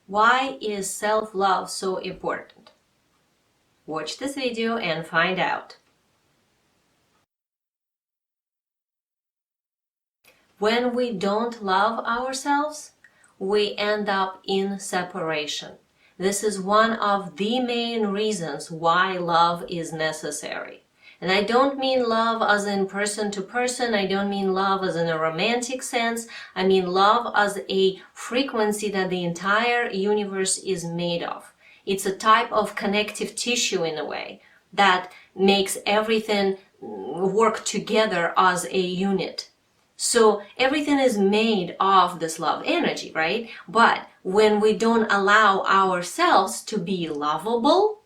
Why is self-love so important? Watch this video and find out. When we don't love ourselves, we end up in separation. This is one of the main reasons why love is necessary. And I don't mean love as in person to person, I don't mean love as in a romantic sense, I mean love as a frequency that the entire universe is made of. It's a type of connective tissue in a way that makes everything work together as a unit. So everything is made of this love energy, right? But when we don't allow ourselves to be lovable,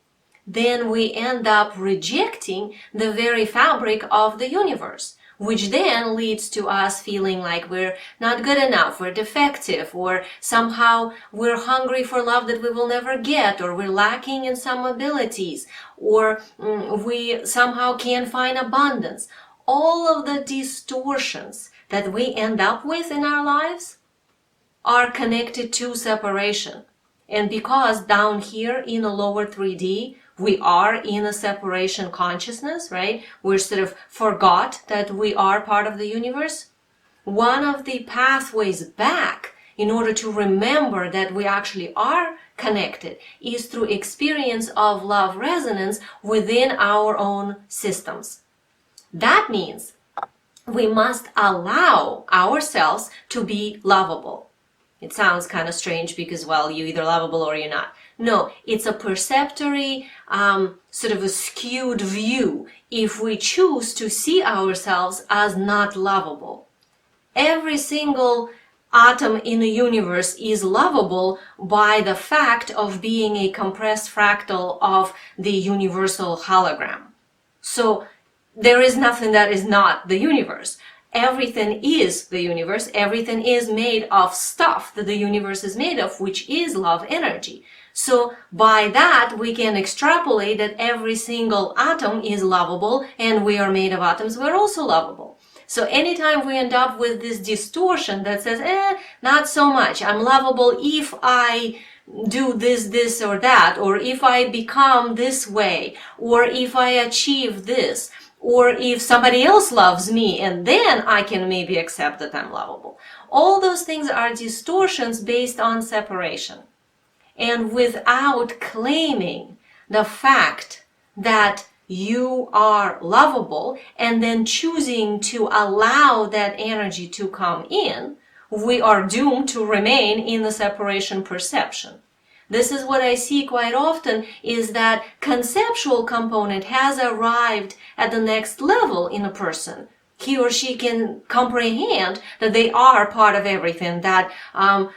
then we end up rejecting the very fabric of the universe, which then leads to us feeling like we're not good enough, we're defective, or somehow we're hungry for love that we will never get, or we're lacking in some abilities, or we somehow can't find abundance. All of the distortions that we end up with in our lives are connected to separation. And because down here in the lower 3D, we are in a separation consciousness, right? We're sort of forgot that we are part of the universe. One of the pathways back in order to remember that we actually are connected is through experience of love resonance within our own systems. That means we must allow ourselves to be lovable. It sounds kind of strange because, well, you're either lovable or you're not. No, it's a perceptory, sort of a skewed view if we choose to see ourselves as not lovable. Every single atom in the universe is lovable by the fact of being a compressed fractal of the universal hologram. So there is nothing that is not the universe. Everything is the universe. Everything is made of stuff that the universe is made of, which is love energy. So by that, we can extrapolate that every single atom is lovable, and we are made of atoms. We're also lovable. So anytime we end up with this distortion that says, not so much. I'm lovable if I do this, or that, or if I become this way, or if I achieve this, or if somebody else loves me, and then I can maybe accept that I'm lovable. All those things are distortions based on separation. And without claiming the fact that you are lovable and then choosing to allow that energy to come in, we are doomed to remain in the separation perception. This is what I see quite often, is that conceptual component has arrived at the next level in a person. He or she can comprehend that they are part of everything, that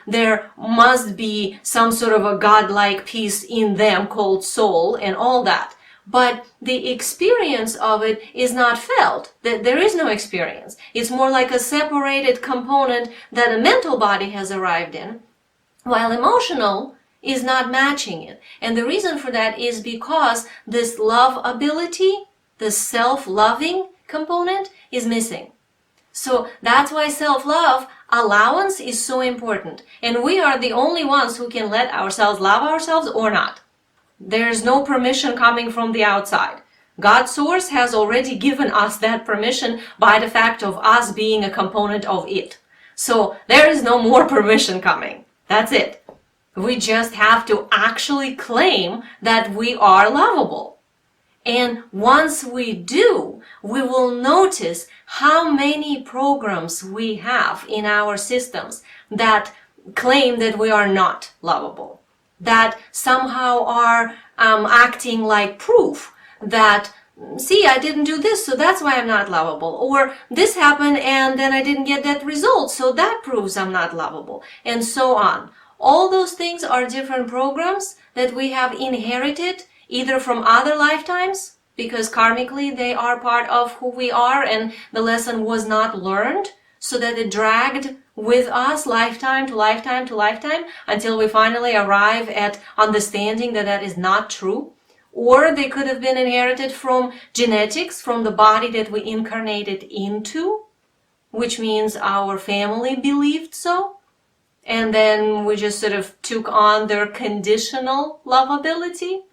there must be some sort of a godlike piece in them called soul and all that. But the experience of it is not felt. There is no experience. It's more like a separated component that a mental body has arrived in, while emotional is not matching it. And the reason for that is because this love ability, the self-loving component, is missing. So that's why self-love allowance is so important. And we are the only ones who can let ourselves love ourselves or not. There's no permission coming from the outside. God Source has already given us that permission by the fact of us being a component of it. So there is no more permission coming. That's it. We just have to actually claim that we are lovable. And once we do, we will notice how many programs we have in our systems that claim that we are not lovable, that somehow are acting like proof that, see, I didn't do this, so that's why I'm not lovable. Or this happened and then I didn't get that result, so that proves I'm not lovable, and so on. All those things are different programs that we have inherited either from other lifetimes, because karmically they are part of who we are and the lesson was not learned, so that it dragged with us lifetime to lifetime to lifetime until we finally arrive at understanding that that is not true. Or they could have been inherited from genetics, from the body that we incarnated into, which means our family believed so. and then we just sort of took on their conditional lovability.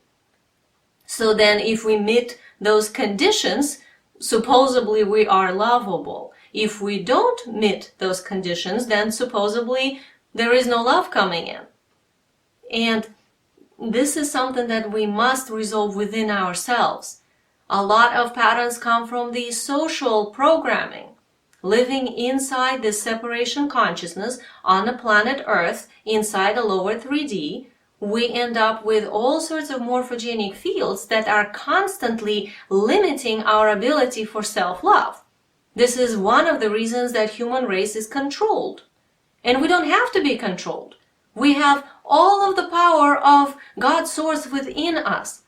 So then if we meet those conditions, supposedly we are lovable. If we don't meet those conditions, then supposedly there is no love coming in. And this is something that we must resolve within ourselves. A lot of patterns come from the social programming. Living inside this separation consciousness on the planet Earth, inside the lower 3D, we end up with all sorts of morphogenic fields that are constantly limiting our ability for self-love. This is one of the reasons that human race is controlled. And we don't have to be controlled. We have all of the power of God's source within us.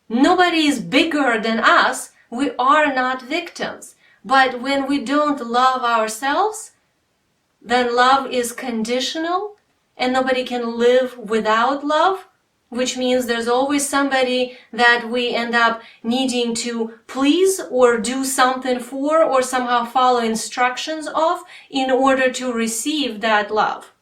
Nobody is bigger than us. We are not victims. But when we don't love ourselves, then love is conditional, and nobody can live without love, which means there's always somebody that we end up needing to please or do something for or somehow follow instructions of in order to receive that love.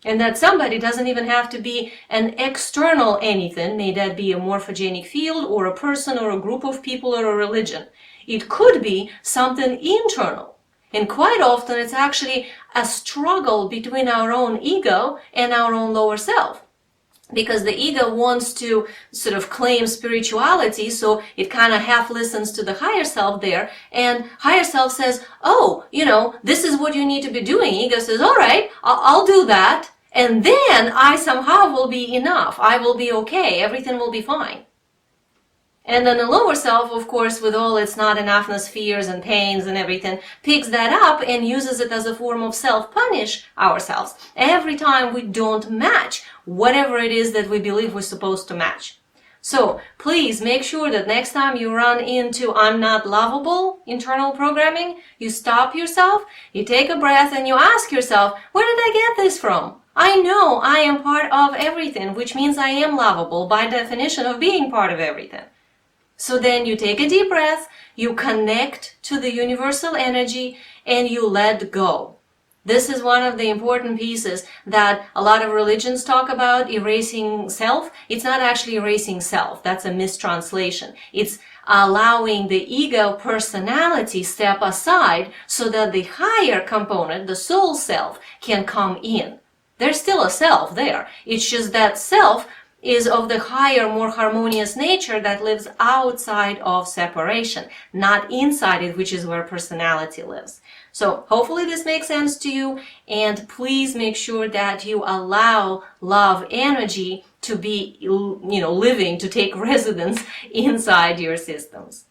And that somebody doesn't even have to be an external anything, may that be a morphogenic field or a person or a group of people or a religion. It could be something internal. And quite often it's actually a struggle between our own ego and our own lower self. Because the ego wants to sort of claim spirituality, so it kind of half listens to the higher self there, and higher self says, oh, this is what you need to be doing. Ego says, all right, I'll do that, and then I somehow will be enough. I will be okay. Everything will be fine. And then the lower self, of course, with all its not enoughness, fears and pains and everything, picks that up and uses it as a form of self-punish ourselves every time we don't match whatever it is that we believe we're supposed to match. So please make sure that next time you run into I'm not lovable internal programming, you stop yourself, you take a breath, and you ask yourself, where did I get this from? I know I am part of everything, which means I am lovable by definition of being part of everything. So then you take a deep breath, you connect to the universal energy, and you let go. This is one of the important pieces that a lot of religions talk about, erasing self. It's not actually erasing self. That's a mistranslation. It's allowing the ego personality step aside so that the higher component, the soul self, can come in. There's still a self there. It's just that self is of the higher, more harmonious nature that lives outside of separation, not inside it, which is where personality lives. So hopefully this makes sense to you, and please make sure that you allow love energy to be, living, to take residence inside your systems.